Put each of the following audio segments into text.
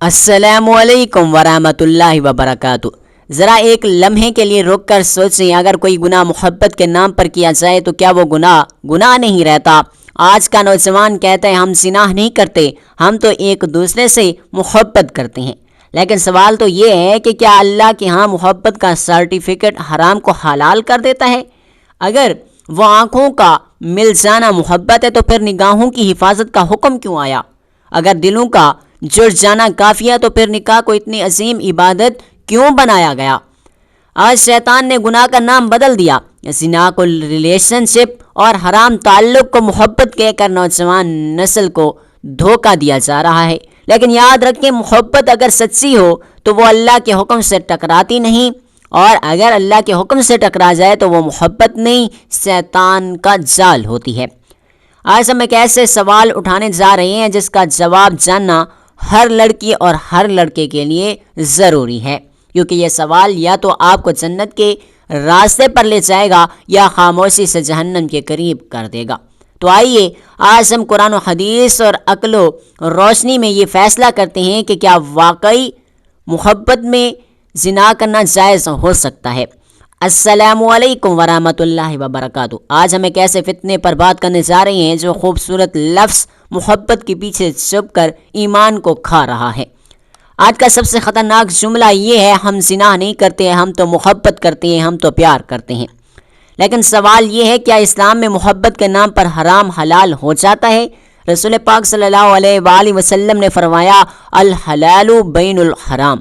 السلام علیکم ورحمۃ اللہ وبرکاتہ۔ ذرا ایک لمحے کے لیے رک کر سوچیں، اگر کوئی گناہ محبت کے نام پر کیا جائے تو کیا وہ گناہ نہیں رہتا؟ آج کا نوجوان کہتا ہے ہم زنا نہیں کرتے، ہم تو ایک دوسرے سے محبت کرتے ہیں۔ لیکن سوال تو یہ ہے کہ کیا اللہ کے ہاں محبت کا سرٹیفکیٹ حرام کو حلال کر دیتا ہے؟ اگر وہ آنکھوں کا مل جانا محبت ہے تو پھر نگاہوں کی حفاظت کا حکم کیوں آیا؟ اگر دلوں کا جڑ جانا کافی ہے تو پھر نکاح کو اتنی عظیم عبادت کیوں بنایا گیا؟ آج شیطان نے گناہ کا نام بدل دیا، زنا کو ریلیشن شپ اور حرام تعلق کو محبت کہہ کر نوجوان نسل کو دھوکہ دیا جا رہا ہے۔ لیکن یاد رکھیں، محبت اگر سچی ہو تو وہ اللہ کے حکم سے ٹکراتی نہیں، اور اگر اللہ کے حکم سے ٹکرا جائے تو وہ محبت نہیں، شیطان کا جال ہوتی ہے۔ آج ہم ایک ایسے سوال اٹھانے جا رہے ہیں جس کا جواب جاننا ہر لڑکی اور ہر لڑکے کے لیے ضروری ہے، کیونکہ یہ سوال یا تو آپ کو جنت کے راستے پر لے جائے گا یا خاموشی سے جہنم کے قریب کر دے گا۔ تو آئیے آج ہم قرآن و حدیث اور عقل و روشنی میں یہ فیصلہ کرتے ہیں کہ کیا واقعی محبت میں زنا کرنا جائز ہو سکتا ہے۔ السلام علیکم ورحمۃ اللہ وبرکاتہ۔ آج ہم ایک ایسے فتنے پر بات کرنے جا رہے ہیں جو خوبصورت لفظ محبت کے پیچھے چھپ کر ایمان کو کھا رہا ہے۔ آج کا سب سے خطرناک جملہ یہ ہے، ہم زنا نہیں کرتے، ہم تو محبت کرتے ہیں، ہم تو پیار کرتے ہیں۔ لیکن سوال یہ ہے، کیا اسلام میں محبت کے نام پر حرام حلال ہو جاتا ہے؟ رسول پاک صلی اللہ علیہ وآلہ وسلم نے فرمایا، الحلال بین الحرام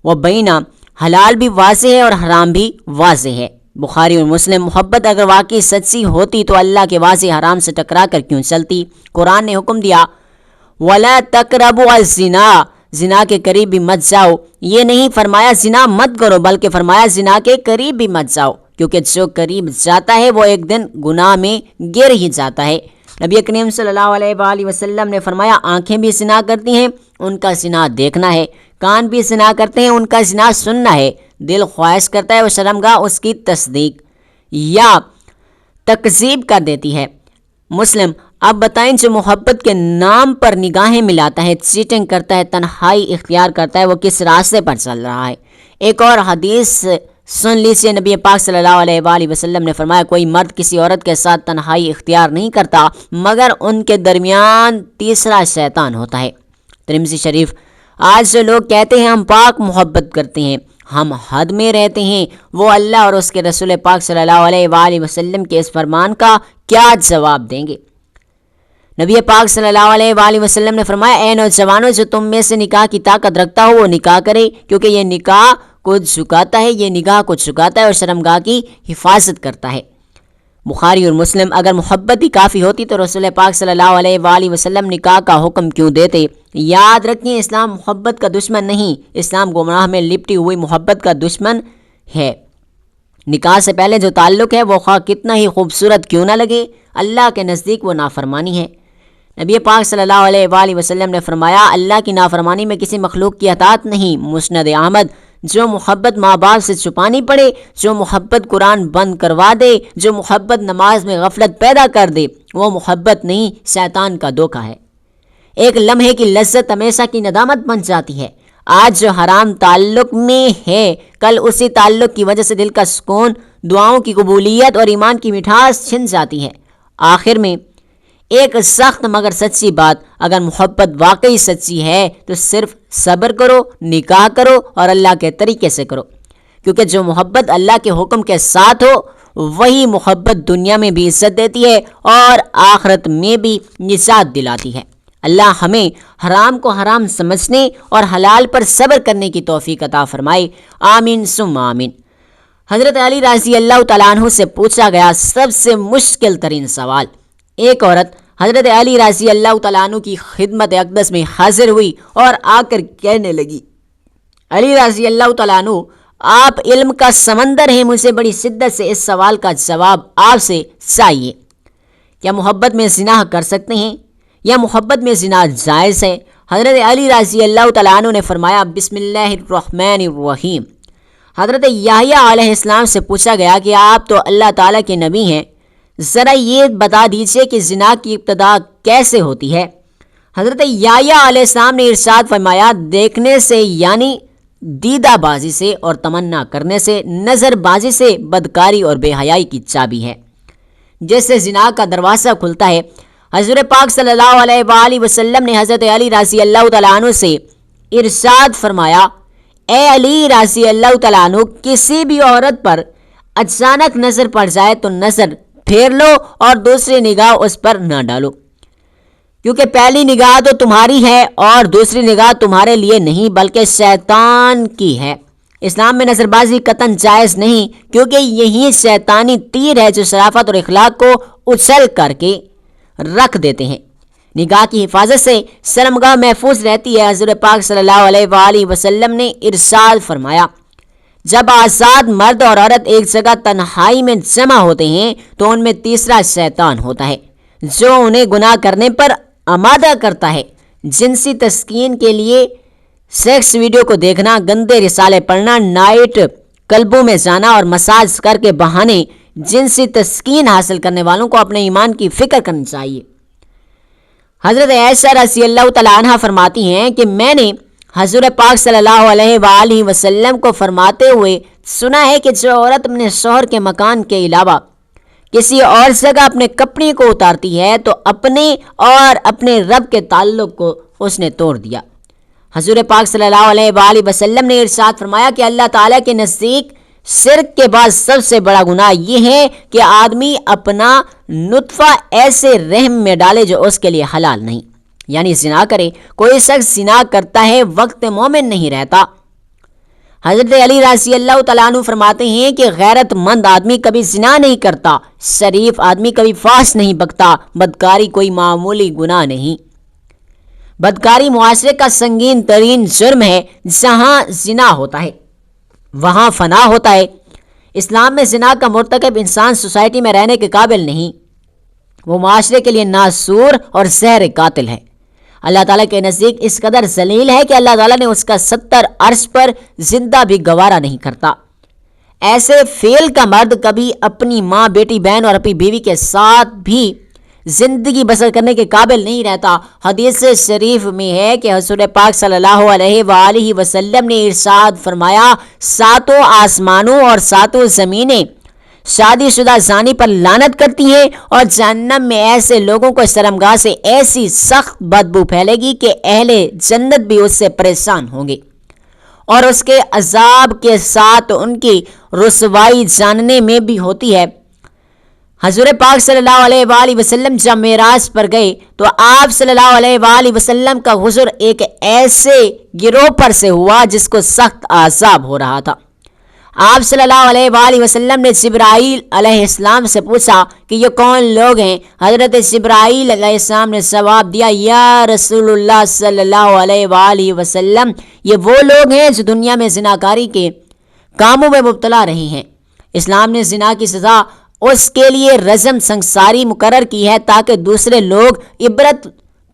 و بینا، حلال بھی واضح ہے اور حرام بھی واضح ہے۔ بخاری اور مسلم۔ محبت اگر واقعی سچی ہوتی تو اللہ کے واضح حرام سے ٹکرا کر کیوں چلتی؟ قرآن نے حکم دیا، وَلَا تَقْرَبُوا الزِّنَا، زنا کے قریب بھی مت جاؤ۔ یہ نہیں فرمایا زنا مت کرو، بلکہ فرمایا زنا کے قریب بھی مت جاؤ، کیونکہ جو قریب جاتا ہے وہ ایک دن گناہ میں گر ہی جاتا ہے۔ نبی کریم صلی اللہ علیہ وآلہ وسلم نے فرمایا، آنکھیں بھی زنا کرتی ہیں، ان کا زنا دیکھنا ہے، کان بھی زنا کرتے ہیں، ان کا زنا سننا ہے، دل خواہش کرتا ہے وہ شرمگاہ اس کی تصدیق یا تکذیب کر دیتی ہے۔ مسلم۔ اب بتائیں، جو محبت کے نام پر نگاہیں ملاتا ہے، چیٹنگ کرتا ہے، تنہائی اختیار کرتا ہے، وہ کس راستے پر چل رہا ہے؟ ایک اور حدیث سن لیجیے، نبی پاک صلی اللہ علیہ وآلہ وسلم نے فرمایا، کوئی مرد کسی عورت کے ساتھ تنہائی اختیار نہیں کرتا مگر ان کے درمیان تیسرا شیطان ہوتا ہے۔ ترمذی شریف۔ آج جو لوگ کہتے ہیں ہم پاک محبت کرتے ہیں، ہم حد میں رہتے ہیں، وہ اللہ اور اس کے رسول پاک صلی اللہ علیہ وآلہ وسلم کے اس فرمان کا کیا جواب دیں گے؟ نبی پاک صلی اللہ علیہ وآلہ وسلم نے فرمایا، اے نوجوانوں، جو تم میں سے نکاح کی طاقت رکھتا ہو وہ نکاح کرے، کیونکہ یہ نکاح کو جھکاتا ہے، یہ نگاہ کو جھکاتا ہے اور شرمگاہ کی حفاظت کرتا ہے۔ بخاری اور مسلم۔ اگر محبت ہی کافی ہوتی تو رسول پاک صلی اللہ علیہ وآلہ وسلم نکاح کا حکم کیوں دیتے؟ یاد رکھیں، اسلام محبت کا دشمن نہیں، اسلام گمراہ میں لپٹی ہوئی محبت کا دشمن ہے۔ نکاح سے پہلے جو تعلق ہے وہ خواہ کتنا ہی خوبصورت کیوں نہ لگے، اللہ کے نزدیک وہ نافرمانی ہے۔ نبی پاک صلی اللہ علیہ وآلہ وسلم نے فرمایا، اللہ کی نافرمانی میں کسی مخلوق کی اطاعت نہیں۔ مسند احمد۔ جو محبت ماں باپ سے چھپانی پڑے، جو محبت قرآن بند کروا دے، جو محبت نماز میں غفلت پیدا کر دے، وہ محبت نہیں، شیطان کا دھوکہ ہے۔ ایک لمحے کی لذت ہمیشہ کی ندامت بن جاتی ہے۔ آج جو حرام تعلق میں ہے، کل اسی تعلق کی وجہ سے دل کا سکون، دعاؤں کی قبولیت اور ایمان کی مٹھاس چھن جاتی ہے۔ آخر میں ایک سخت مگر سچی بات، اگر محبت واقعی سچی ہے تو صرف صبر کرو، نکاح کرو اور اللہ کے طریقے سے کرو، کیونکہ جو محبت اللہ کے حکم کے ساتھ ہو وہی محبت دنیا میں بھی عزت دیتی ہے اور آخرت میں بھی نجات دلاتی ہے۔ اللہ ہمیں حرام کو حرام سمجھنے اور حلال پر صبر کرنے کی توفیق عطا فرمائے، آمین ثم آمین۔ حضرت علی رضی اللہ تعالیٰ عنہ سے پوچھا گیا سب سے مشکل ترین سوال۔ ایک عورت حضرت علی رضی اللہ تعالیٰ عنہ کی خدمت اقدس میں حاضر ہوئی اور آ کر کہنے لگی، علی رضی اللہ تعالیٰ عنہ، آپ علم کا سمندر ہیں، مجھے بڑی شدت سے اس سوال کا جواب آپ سے چاہیے، کیا محبت میں زنا کر سکتے ہیں یا محبت میں زنا جائز ہے؟ حضرت علی رضی اللہ تعالیٰ عنہ نے فرمایا، بسم اللہ الرحمن الرحیم۔ حضرت یحییٰ علیہ السلام سے پوچھا گیا کہ آپ تو اللہ تعالیٰ کے نبی ہیں، ذرا یہ بتا دیجئے کہ زنا کی ابتدا کیسے ہوتی ہے؟ حضرت یحییٰ علیہ السلام نے ارشاد فرمایا دیکھنے سے یعنی دیدہ بازی سے اور تمنا کرنے سے نظر بازی سے بدکاری اور بے حیائی کی چابی ہے جس سے زنا کا دروازہ کھلتا ہے۔ حضور پاک صلی اللہ علیہ وآلہ وسلم نے حضرت علی رضی اللہ تعالیٰ عنہ سے ارشاد فرمایا اے علی رضی اللہ تعالیٰ عنہ کسی بھی عورت پر اچانک نظر پڑ جائے تو نظر پھیر لو اور دوسری نگاہ اس پر نہ ڈالو، کیونکہ پہلی نگاہ تو تمہاری ہے اور دوسری نگاہ تمہارے لیے نہیں بلکہ شیطان کی ہے۔ اسلام میں نظر بازی قطعاً جائز نہیں، کیونکہ یہی شیطانی تیر ہے جو شرافت اور اخلاق کو اچھل کر کے رکھ دیتے ہیں۔ نگاہ کی حفاظت سے شرمگاہ محفوظ رہتی ہے۔ حضور پاک صلی اللہ علیہ وآلہ وسلم نے ارشاد فرمایا جب آزاد مرد اور عورت ایک جگہ تنہائی میں جمع ہوتے ہیں تو ان میں تیسرا شیطان ہوتا ہے جو انہیں گناہ کرنے پر آمادہ کرتا ہے۔ جنسی تسکین کے لیے سیکس ویڈیو کو دیکھنا، گندے رسالے پڑھنا، نائٹ کلبوں میں جانا اور مساج کر کے بہانے جنسی تسکین حاصل کرنے والوں کو اپنے ایمان کی فکر کرنی چاہیے۔ حضرت عائشہ رضی اللہ تعالیٰ عنہ فرماتی ہیں کہ میں نے حضور پاک صلی اللہ علیہ وآلہ وسلم کو فرماتے ہوئے سنا ہے کہ جو عورت اپنے شوہر کے مکان کے علاوہ کسی اور جگہ اپنے کپڑے کو اتارتی ہے تو اپنے اور اپنے رب کے تعلق کو اس نے توڑ دیا۔ حضور پاک صلی اللہ علیہ وآلہ وسلم نے ارشاد فرمایا کہ اللہ تعالیٰ کے نزدیک شرک کے بعد سب سے بڑا گناہ یہ ہے کہ آدمی اپنا نطفہ ایسے رحم میں ڈالے جو اس کے لیے حلال نہیں، یعنی زنا کرے۔ کوئی شخص زنا کرتا ہے وقت مومن نہیں رہتا۔ حضرت علی رضی اللہ تعالیٰ عنہ فرماتے ہیں کہ غیرت مند آدمی کبھی زنا نہیں کرتا، شریف آدمی کبھی فحش نہیں بکتا، بدکاری کوئی معمولی گناہ نہیں۔ بدکاری معاشرے کا سنگین ترین جرم ہے۔ جہاں زنا ہوتا ہے وہاں فنا ہوتا ہے۔ اسلام میں زنا کا مرتکب انسان سوسائٹی میں رہنے کے قابل نہیں، وہ معاشرے کے لیے ناسور اور زہر قاتل ہے۔ اللہ تعالیٰ کے نزدیک اس قدر ذلیل ہے کہ اللہ تعالیٰ نے اس کا 70 عرش پر زندہ بھی گوارا نہیں کرتا۔ ایسے فعل کا مرد کبھی اپنی ماں، بیٹی، بہن اور اپنی بیوی کے ساتھ بھی زندگی بسر کرنے کے قابل نہیں رہتا۔ حدیث شریف میں ہے کہ حضور پاک صلی اللہ علیہ وآلہ وسلم نے ارشاد فرمایا 7 آسمانوں اور 7 زمینیں شادی شدہ زانی پر لعنت کرتی ہیں اور جہنم میں ایسے لوگوں کو شرمگاہ سے ایسی سخت بدبو پھیلے گی کہ اہل جنت بھی اس سے پریشان ہوں گے اور اس کے عذاب کے ساتھ ان کی رسوائی جاننے میں بھی ہوتی ہے۔ حضور پاک صلی اللہ علیہ وآلہ وسلم جب معراج پر گئے تو آپ صلی اللہ علیہ وآلہ وسلم کا حضور ایک ایسے گروہ پر سے ہوا جس کو سخت عذاب ہو رہا تھا۔ آپ صلی اللہ علیہ وآلہ وسلم نے جبرائیل علیہ السلام سے پوچھا کہ یہ کون لوگ ہیں؟ حضرت جبرائیل علیہ السلام نے جواب دیا یا رسول اللہ صلی اللہ علیہ وآلہ وسلم یہ وہ لوگ ہیں جو دنیا میں زناکاری کے کاموں میں مبتلا رہے ہیں۔ اسلام نے زنا کی سزا اس کے لیے رجم سنگساری مقرر کی ہے تاکہ دوسرے لوگ عبرت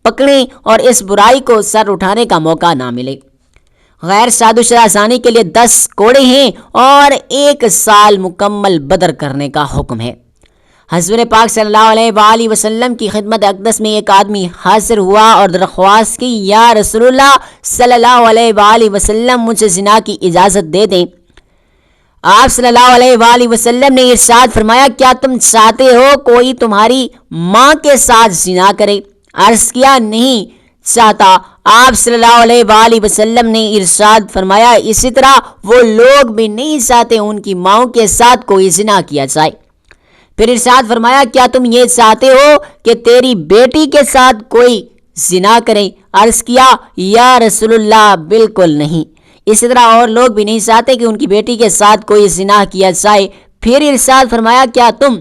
پکڑیں اور اس برائی کو سر اٹھانے کا موقع نہ ملے۔ غیر شادی شدہ زانی کے لیے 10 کوڑے ہیں اور 1 سال مکمل بدر کرنے کا حکم ہے۔ حضور پاک صلی اللہ علیہ وآلہ وسلم کی خدمت اقدس میں ایک آدمی حاضر ہوا اور درخواست کی یا رسول اللہ صلی اللہ علیہ وآلہ وسلم مجھے زنا کی اجازت دے دیں۔ آپ صلی اللہ علیہ وآلہ وسلم نے ارشاد فرمایا کیا تم چاہتے ہو کوئی تمہاری ماں کے ساتھ زنا کرے؟ عرض کیا نہیں چاہتا۔ آپ صلی اللہ علیہ وآلہ وسلم نے ارشاد فرمایا اسی طرح وہ لوگ بھی نہیں چاہتے ان کی ماؤں کے ساتھ کوئی زنا کیا جائے۔ پھر ارشاد فرمایا کیا تم یہ چاہتے ہو کہ تیری بیٹی کے ساتھ کوئی زنا کرے؟ عرض کیا یا رسول اللہ بالکل نہیں۔ اسی طرح اور لوگ بھی نہیں چاہتے کہ ان کی بیٹی کے ساتھ کوئی زنا کیا جائے۔ پھر ارشاد فرمایا کیا تم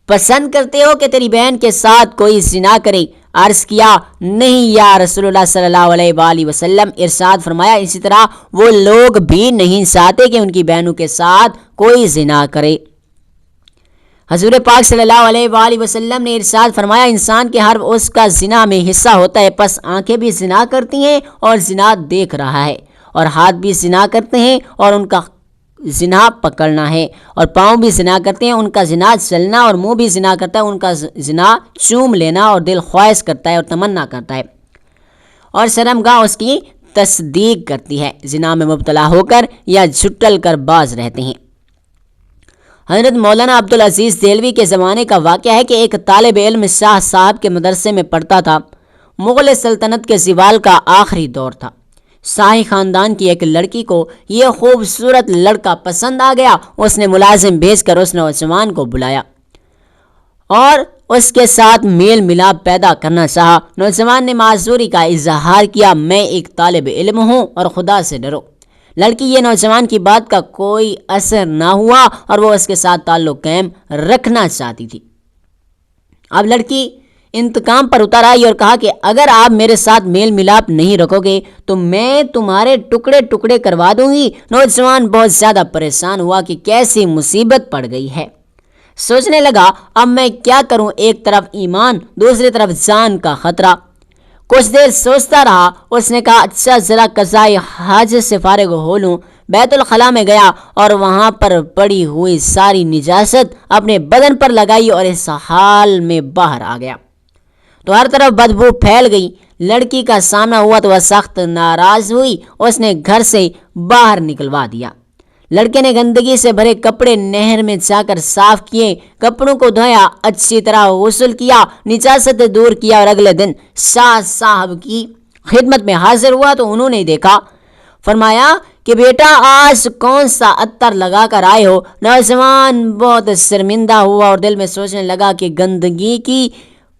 پسند کرتے ہو کہ تیری بہن کے ساتھ کوئی زنا کرے؟ عرض کیا نہیں یا رسول اللہ صلی اللہ علیہ وآلہ وسلم۔ ارشاد فرمایا اسی طرح وہ لوگ بھی نہیں چاہتے کہ ان کی بہنوں کے ساتھ کوئی زنا کرے۔ حضور پاک صلی اللہ علیہ وآلہ وسلم نے ارشاد فرمایا انسان کے ہر اس کا زنا میں حصہ ہوتا ہے، پس آنکھیں بھی زنا کرتی ہیں اور زنا دیکھ رہا ہے، اور ہاتھ بھی زنا کرتے ہیں اور ان کا زنا پکڑنا ہے، اور پاؤں بھی زنا کرتے ہیں ان کا زنا چلنا، اور منہ بھی زنا کرتا ہے ان کا زنا چوم لینا، اور دل خواہش کرتا ہے اور تمنا کرتا ہے۔ اور شرمگاہ اس کی تصدیق کرتی ہے، زنا میں مبتلا ہو کر یا جھٹل کر باز رہتے ہیں۔ حضرت مولانا عبدالعزیز دہلوی کے زمانے کا واقعہ ہے کہ ایک طالب علم شاہ صاحب کے مدرسے میں پڑھتا تھا۔ مغل سلطنت کے زوال کا آخری دور تھا۔ شاہی خاندان کی ایک لڑکی کو یہ خوبصورت لڑکا پسند آ گیا۔ اس نے ملازم بھیج کر اس نوجوان کو بلایا اور اس کے ساتھ میل ملاپ پیدا کرنا چاہا۔ نوجوان نے معذوری کا اظہار کیا، میں ایک طالب علم ہوں اور خدا سے ڈرو۔ لڑکی یہ نوجوان کی بات کا کوئی اثر نہ ہوا اور وہ اس کے ساتھ تعلق قائم رکھنا چاہتی تھی۔ اب لڑکی انتقام پر اتر آئی اور کہا کہ اگر آپ میرے ساتھ میل ملاپ نہیں رکھو گے تو میں تمہارے ٹکڑے ٹکڑے کروا دوں گی۔ نوجوان بہت زیادہ پریشان ہوا کہ کیسی مصیبت پڑ گئی ہے۔ سوچنے لگا اب میں کیا کروں، ایک طرف ایمان، دوسری طرف جان کا خطرہ۔ کچھ دیر سوچتا رہا، اس نے کہا اچھا ذرا قضائے حاجت سے فارغ ہو لوں۔ بیت الخلاء میں گیا اور وہاں پر پڑی ہوئی ساری نجاست اپنے بدن پر لگائی اور اس حال میں باہر آ گیا تو ہر طرف بدبو پھیل گئی۔ لڑکی کا سامنا ہوا تو وہ سخت ناراض ہوئی، اس نے گھر سے باہر نکلوا دیا۔ لڑکے نے گندگی سے بھرے کپڑے نہر میں جا کر صاف کیے، کپڑوں کو دھویا، اچھی طرح غسل کیا، نجاست دور کیا اور اگلے دن شاہ صاحب کی خدمت میں حاضر ہوا تو انہوں نے دیکھا۔ فرمایا کہ بیٹا آج کون سا عطر لگا کر آئے ہو؟ نوجوان بہت شرمندہ ہوا اور دل میں سوچنے لگا کہ گندگی کی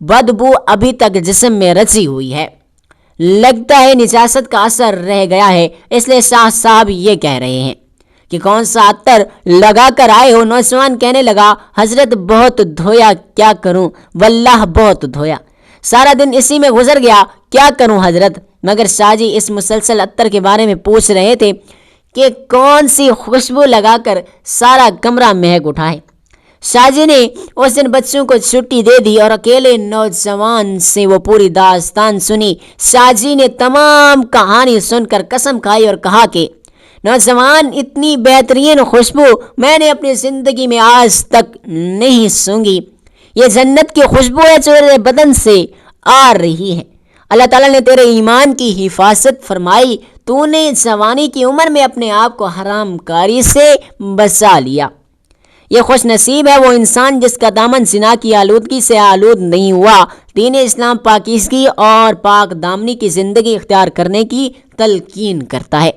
بدبو ابھی تک جسم میں رچی ہوئی ہے، لگتا ہے نجاست کا اثر رہ گیا ہے، اس لیے شاہ صاحب یہ کہہ رہے ہیں کہ کون سا عطر لگا کر آئے ہو؟ نوجوان کہنے لگا حضرت بہت دھویا، کیا کروں، واللہ بہت دھویا، سارا دن اسی میں گزر گیا، کیا کروں حضرت۔ مگر شاہ جی اس مسلسل عطر کے بارے میں پوچھ رہے تھے کہ کون سی خوشبو لگا کر سارا کمرہ مہک اٹھائے۔ شاہ جی نے اس دن بچوں کو چھٹی دے دی اور اکیلے نوجوان سے وہ پوری داستان سنی۔ شاہ جی نے تمام کہانی سن کر قسم کھائی اور کہا کہ نوجوان اتنی بہترین خوشبو میں نے اپنی زندگی میں آج تک نہیں سونگھی، یہ جنت کی خوشبو ہے جو میرے بدن سے آ رہی ہے۔ اللہ تعالیٰ نے تیرے ایمان کی حفاظت فرمائی، تو نے جوانی کی عمر میں اپنے آپ کو حرام کاری سے بچا لیا۔ یہ خوش نصیب ہے وہ انسان جس کا دامن زنا کی آلودگی سے آلود نہیں ہوا۔ دین اسلام پاکیزگی اور پاک دامنی کی زندگی اختیار کرنے کی تلقین کرتا ہے۔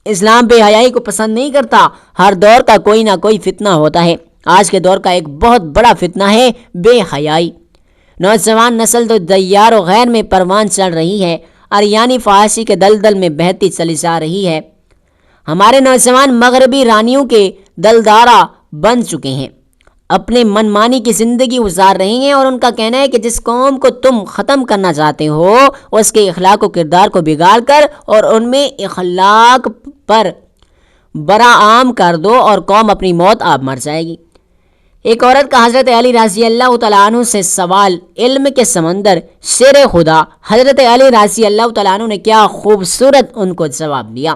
اسلام بے حیائی کو پسند نہیں کرتا۔ ہر دور کا کوئی نہ کوئی فتنہ ہوتا ہے۔ آج کے دور کا ایک بہت بڑا فتنہ ہے بے حیائی۔ نوجوان نسل تو دیار و غیر میں پروان چڑھ رہی ہے، اریانی فحاشی کے دلدل میں بہتی چلی جا رہی ہے۔ ہمارے نوجوان مغربی رانیوں کے دلدارہ بن چکے ہیں، اپنے من مانی کی زندگی گزار رہے ہیں اور ان کا کہنا ہے کہ جس قوم کو تم ختم کرنا چاہتے ہو اس کے اخلاق و کردار کو بگاڑ کر اور ان میں اخلاق پر برآمد کر دو اور قوم اپنی موت آپ مر جائے گی۔ ایک عورت کا حضرت علی رضی اللہ تعالیٰ عنہ سے سوال، علم کے سمندر، شیر خدا، حضرت علی رضی اللہ تعالیٰ عنہ نے کیا خوبصورت ان کو جواب دیا۔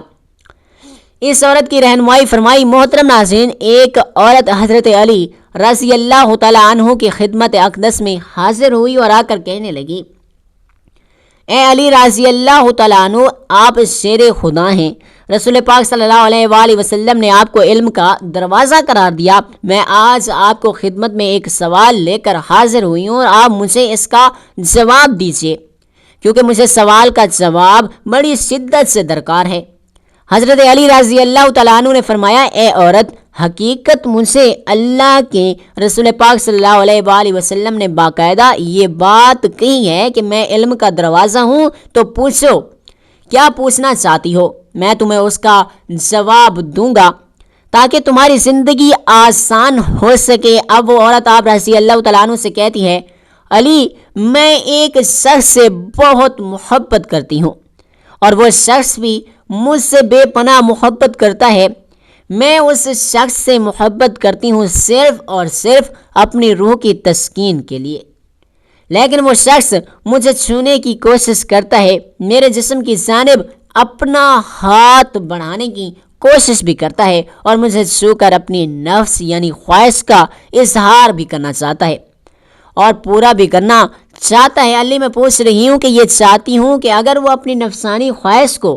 اس عورت کی رہنمائی فرمائی۔ محترم ناظرین، ایک عورت حضرت علی رضی اللہ تعالیٰ عنہ کی خدمت اقدس میں حاضر ہوئی اور آ کر کہنے لگی اے علی رضی اللہ تعالیٰ عنہ، آپ شیر خدا ہیں، رسول پاک صلی اللہ علیہ وآلہ وسلم نے آپ کو علم کا دروازہ قرار دیا۔ میں آج آپ کو خدمت میں ایک سوال لے کر حاضر ہوئی ہوں اور آپ مجھے اس کا جواب دیجیے، کیونکہ مجھے سوال کا جواب بڑی شدت سے درکار ہے۔ حضرت علی رضی اللہ تعالیٰ عنہ نے فرمایا اے عورت، حقیقت مجھے اللہ کے رسول پاک صلی اللہ علیہ وآلہ وسلم نے باقاعدہ یہ بات کہی ہے کہ میں علم کا دروازہ ہوں، تو پوچھو کیا پوچھنا چاہتی ہو، میں تمہیں اس کا جواب دوں گا تاکہ تمہاری زندگی آسان ہو سکے۔ اب وہ عورت آپ رضی اللہ تعالیٰ عنہ سے کہتی ہے علی، میں ایک شخص سے بہت محبت کرتی ہوں اور وہ شخص بھی مجھ سے بے پناہ محبت کرتا ہے۔ میں اس شخص سے محبت کرتی ہوں صرف اور صرف اپنی روح کی تسکین کے لیے، لیکن وہ شخص مجھے چھونے کی کوشش کرتا ہے، میرے جسم کی جانب اپنا ہاتھ بڑھانے کی کوشش بھی کرتا ہے اور مجھے چھو کر اپنی نفس یعنی خواہش کا اظہار بھی کرنا چاہتا ہے اور پورا بھی کرنا چاہتا ہے، علی میں پوچھ رہی ہوں کہ یہ چاہتی ہوں کہ اگر وہ اپنی نفسانی خواہش کو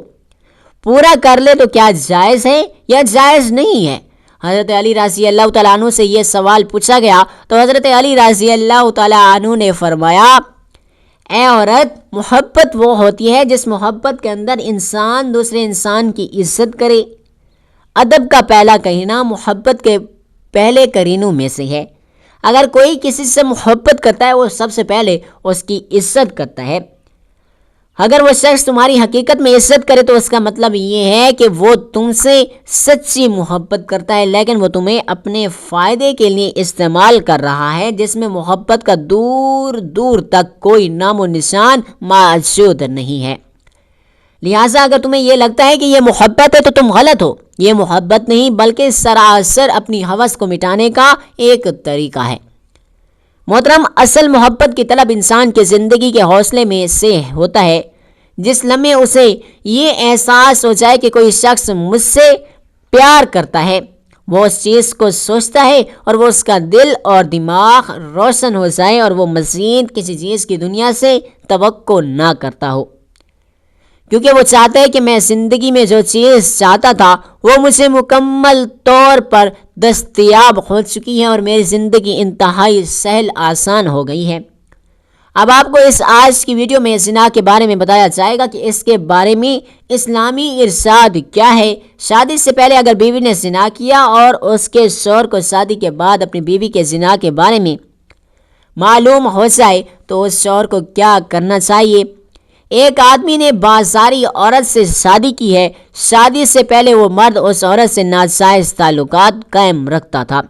پورا کر لے تو کیا جائز ہے یا جائز نہیں ہے؟ حضرت علی رضی اللہ تعالیٰ عنہ سے یہ سوال پوچھا گیا تو حضرت علی رضی اللہ تعالیٰ عنہ نے فرمایا، اے عورت، محبت وہ ہوتی ہے جس محبت کے اندر انسان دوسرے انسان کی عزت کرے۔ ادب کا پہلا کہنا محبت کے پہلے کرینوں میں سے ہے۔ اگر کوئی کسی سے محبت کرتا ہے وہ سب سے پہلے اس کی عزت کرتا ہے۔ اگر وہ شخص تمہاری حقیقت میں عزت کرے تو اس کا مطلب یہ ہے کہ وہ تم سے سچی محبت کرتا ہے، لیکن وہ تمہیں اپنے فائدے کے لیے استعمال کر رہا ہے، جس میں محبت کا دور دور تک کوئی نام و نشان موجود نہیں ہے۔ لہٰذا اگر تمہیں یہ لگتا ہے کہ یہ محبت ہے تو تم غلط ہو۔ یہ محبت نہیں بلکہ سراسر اپنی ہوس کو مٹانے کا ایک طریقہ ہے۔ محترم، اصل محبت کی طلب انسان کی زندگی کے حوصلے میں سے ہوتا ہے۔ جس لمحے اسے یہ احساس ہو جائے کہ کوئی شخص مجھ سے پیار کرتا ہے، وہ اس چیز کو سوچتا ہے اور وہ اس کا دل اور دماغ روشن ہو جائے اور وہ مزید کسی چیز کی دنیا سے توقع نہ کرتا ہو، کیونکہ وہ چاہتا ہے کہ میں زندگی میں جو چیز چاہتا تھا وہ مجھے مکمل طور پر دستیاب ہو چکی ہے اور میری زندگی انتہائی سہل آسان ہو گئی ہے۔ اب آپ کو اس آج کی ویڈیو میں زنا کے بارے میں بتایا جائے گا کہ اس کے بارے میں اسلامی ارشاد کیا ہے۔ شادی سے پہلے اگر بیوی نے زنا کیا اور اس کے شوہر کو شادی کے بعد اپنی بیوی کے زنا کے بارے میں معلوم ہو جائے تو اس شوہر کو کیا کرنا چاہیے؟ ایک آدمی نے بازاری عورت سے شادی کی ہے۔ شادی سے پہلے وہ مرد اس عورت سے ناجائز تعلقات قائم رکھتا تھا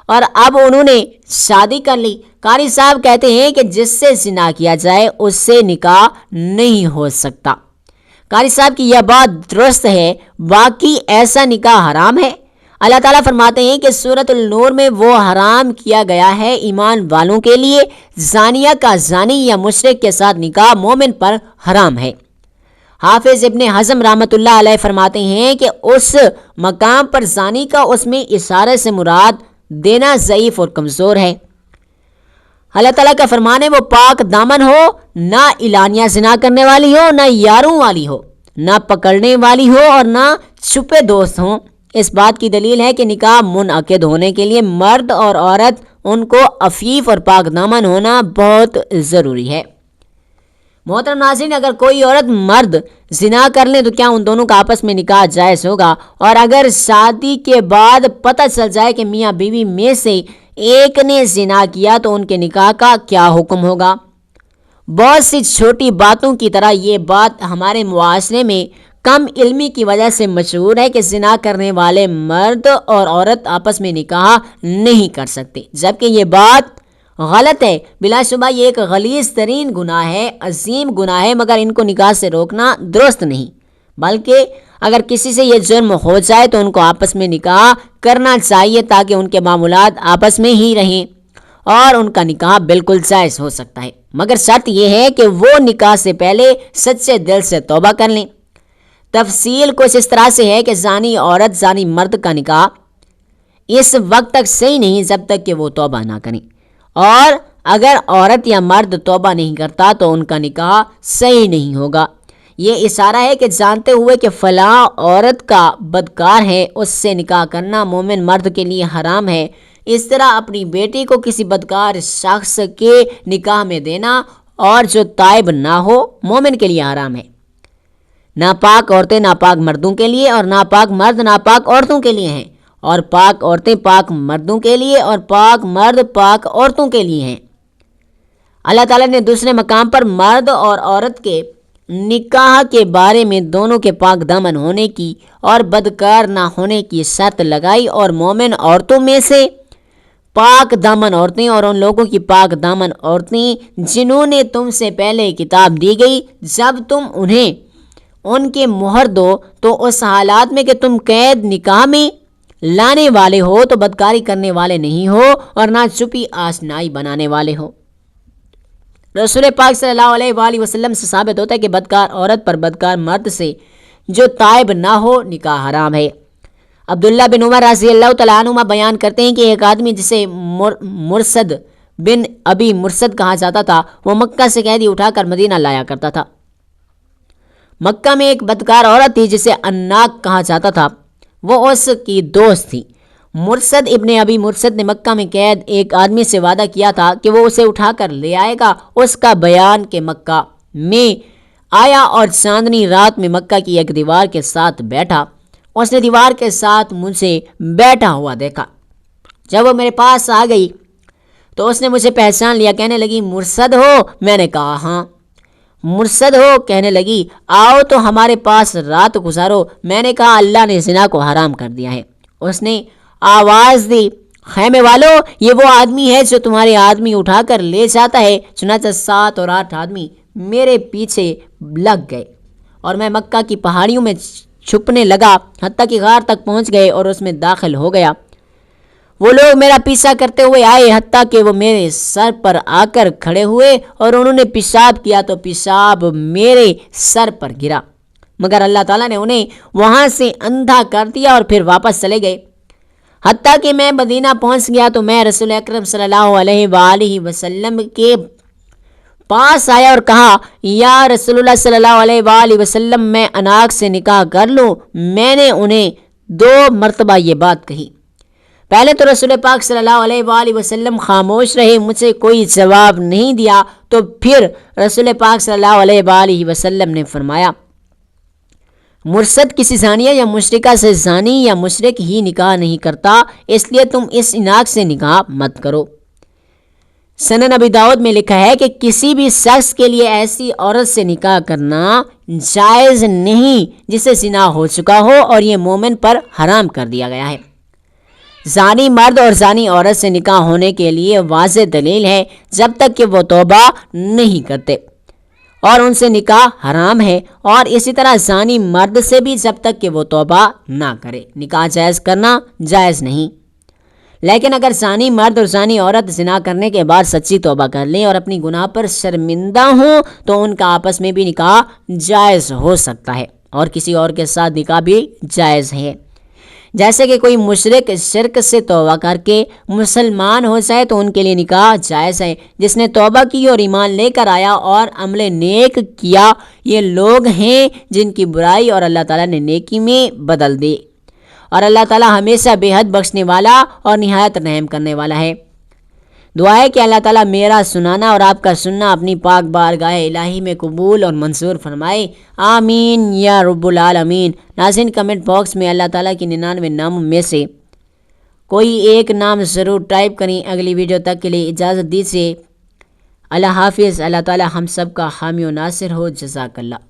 اور اب انہوں نے شادی کر لی۔ قاری صاحب کہتے ہیں کہ جس سے زنا کیا جائے اس سے نکاح نہیں ہو سکتا۔ قاری صاحب کی یہ بات درست ہے، باقی ایسا نکاح حرام ہے۔ اللہ تعالیٰ فرماتے ہیں کہ سورۃ النور میں وہ حرام کیا گیا ہے ایمان والوں کے لیے، زانیہ کا زانی یا مشرک کے ساتھ نکاح مومن پر حرام ہے۔ حافظ ابن حزم رحمۃ اللہ علیہ فرماتے ہیں کہ اس مقام پر زانی کا اس میں اشارے سے مراد دینا ضعیف اور کمزور ہے۔ اللہ تعالیٰ کا فرمان ہے وہ پاک دامن ہو، نہ اعلانیہ زنا کرنے والی ہو، نہ یاروں والی ہو، نہ پکڑنے والی ہو اور نہ چھپے دوست ہوں۔ اس بات کی دلیل ہے کہ نکاح منعقد ہونے کے لیے مرد اور عورت ان کو عفیف اور پاک دامن ہونا بہت ضروری ہے۔ محترم ناظرین، اگر کوئی عورت مرد زنا کر لیں تو کیا ان دونوں کا آپس میں نکاح جائز ہوگا؟ اور اگر شادی کے بعد پتہ چل جائے کہ میاں بیوی میں سے ایک نے زنا کیا تو ان کے نکاح کا کیا حکم ہوگا؟ بہت سی چھوٹی باتوں کی طرح یہ بات ہمارے معاشرے میں کم علمی کی وجہ سے مشہور ہے کہ زنا کرنے والے مرد اور عورت آپس میں نکاح نہیں کر سکتے، جبکہ یہ بات غلط ہے۔ بلا شبہ یہ ایک غلیظ ترین گناہ ہے، عظیم گناہ ہے، مگر ان کو نکاح سے روکنا درست نہیں، بلکہ اگر کسی سے یہ جرم ہو جائے تو ان کو آپس میں نکاح کرنا چاہیے تاکہ ان کے معاملات آپس میں ہی رہیں اور ان کا نکاح بالکل جائز ہو سکتا ہے، مگر شرط یہ ہے کہ وہ نکاح سے پہلے سچے دل سے توبہ کر لیں۔ تفصیل کچھ اس طرح سے ہے کہ زانی عورت زانی مرد کا نکاح اس وقت تک صحیح نہیں جب تک کہ وہ توبہ نہ کریں، اور اگر عورت یا مرد توبہ نہیں کرتا تو ان کا نکاح صحیح نہیں ہوگا۔ یہ اشارہ ہے کہ جانتے ہوئے کہ فلاں عورت کا بدکار ہے اس سے نکاح کرنا مومن مرد کے لیے حرام ہے، اس طرح اپنی بیٹی کو کسی بدکار شخص کے نکاح میں دینا اور جو تائب نہ ہو مومن کے لیے حرام ہے۔ ناپاک عورتیں ناپاک مردوں کے لیے اور ناپاک مرد ناپاک عورتوں کے لیے ہیں، اور پاک عورتیں پاک مردوں کے لیے اور پاک مرد پاک عورتوں کے لیے ہیں۔ اللہ تعالیٰ نے دوسرے مقام پر مرد اور عورت کے نکاح کے بارے میں دونوں کے پاک دامن ہونے کی اور بدکار نہ ہونے کی شرط لگائی، اور مومن عورتوں میں سے پاک دامن عورتیں اور ان لوگوں کی پاک دامن عورتیں جنہوں نے تم سے پہلے کتاب دی گئی، جب تم انہیں ان کے مہر دو تو اس حالات میں کہ تم قید نکاح میں لانے والے ہو تو بدکاری کرنے والے نہیں ہو اور نہ چھپی آشنائی بنانے والے ہو۔ رسول پاک صلی اللہ علیہ وآلہ وسلم سے ثابت ہوتا ہے کہ بدکار عورت پر بدکار مرد سے جو تائب نہ ہو نکاح حرام ہے۔ عبداللہ بن عمر رضی اللہ تعالیٰ عنہما بیان کرتے ہیں کہ ایک آدمی جسے مرصد بن ابی مرصد کہا جاتا تھا، وہ مکہ سے قیدی اٹھا کر مدینہ لایا کرتا تھا۔ مکہ میں ایک بدکار عورت تھی جسے اناک کہا جاتا تھا، وہ اس کی دوست تھی۔ مرصد ابن ابی مرصد نے مکہ میں قید ایک آدمی سے وعدہ کیا تھا کہ وہ اسے اٹھا کر لے آئے گا۔ اس کا بیان کہ مکہ میں آیا اور چاندنی رات میں مکہ کی ایک دیوار کے ساتھ بیٹھا۔ اس نے دیوار کے ساتھ مجھے بیٹھا ہوا دیکھا۔ جب وہ میرے پاس آ گئی تو اس نے مجھے پہچان لیا، کہنے لگی مرصد ہو؟ میں نے کہا ہاں۔ مرصد ہو؟ کہنے لگی آؤ تو ہمارے پاس رات گزارو۔ میں نے کہا اللہ نے زنا کو حرام کر دیا ہے۔ اس نے آواز دی خیمے والو، یہ وہ آدمی ہے جو تمہارے آدمی اٹھا کر لے جاتا ہے۔ چنانچہ 7 اور 8 آدمی میرے پیچھے لگ گئے اور میں مکہ کی پہاڑیوں میں چھپنے لگا، حتیٰ کہ غار تک پہنچ گئے اور اس میں داخل ہو گیا۔ وہ لوگ میرا پیچھا کرتے ہوئے آئے، حتیٰ کہ وہ میرے سر پر آ کر کھڑے ہوئے اور انہوں نے پیشاب کیا تو پیشاب میرے سر پر گرا، مگر اللہ تعالیٰ نے انہیں وہاں سے اندھا کر دیا اور پھر واپس چلے گئے۔ حتیٰ کہ میں مدینہ پہنچ گیا تو میں رسول اکرم صلی اللہ علیہ وآلہ وسلم کے پاس آیا اور کہا یا رسول اللہ صلی اللہ علیہ وآلہ وسلم، میں اناک سے نکاح کر لوں؟ میں نے انہیں 2 مرتبہ یہ بات کہی۔ پہلے تو رسول پاک صلی اللہ علیہ وآلہ وسلم خاموش رہے، مجھے کوئی جواب نہیں دیا۔ تو پھر رسول پاک صلی اللہ علیہ وآلہ وسلم نے فرمایا مرصد کسی زانیہ یا مشرکہ سے زانی یا مشرک ہی نکاح نہیں کرتا، اس لیے تم اس اناک سے نکاح مت کرو۔ سنن ابی داؤد میں لکھا ہے کہ کسی بھی شخص کے لیے ایسی عورت سے نکاح کرنا جائز نہیں جسے زنا ہو چکا ہو، اور یہ مومن پر حرام کر دیا گیا ہے۔ زانی مرد اور زانی عورت سے نکاح ہونے کے لیے واضح دلیل ہے جب تک کہ وہ توبہ نہیں کرتے، اور ان سے نکاح حرام ہے، اور اسی طرح زانی مرد سے بھی جب تک کہ وہ توبہ نہ کرے نکاح جائز کرنا جائز نہیں۔ لیکن اگر زانی مرد اور زانی عورت زنا کرنے کے بعد سچی توبہ کر لیں اور اپنی گناہ پر شرمندہ ہوں تو ان کا آپس میں بھی نکاح جائز ہو سکتا ہے، اور کسی اور کے ساتھ نکاح بھی جائز ہے۔ جیسے کہ کوئی مشرک شرک سے توبہ کر کے مسلمان ہو جائے تو ان کے لیے نکاح جائز ہے۔ جس نے توبہ کی اور ایمان لے کر آیا اور عمل نیک کیا، یہ لوگ ہیں جن کی برائی اور اللہ تعالیٰ نے نیکی میں بدل دی، اور اللہ تعالیٰ ہمیشہ بے حد بخشنے والا اور نہایت رحم کرنے والا ہے۔ دعا ہے کہ اللہ تعالیٰ میرا سنانا اور آپ کا سننا اپنی پاک بارگاہ الہی میں قبول اور منظور فرمائے، آمین یا رب العالمین۔ ناظرین، کمنٹ باکس میں اللہ تعالیٰ کی 99 ناموں میں سے کوئی ایک نام ضرور ٹائپ کریں۔ اگلی ویڈیو تک کے لیے اجازت دیجیے۔ اللہ حافظ۔ اللہ تعالیٰ ہم سب کا حامی و ناصر ہو۔ جزاک اللہ۔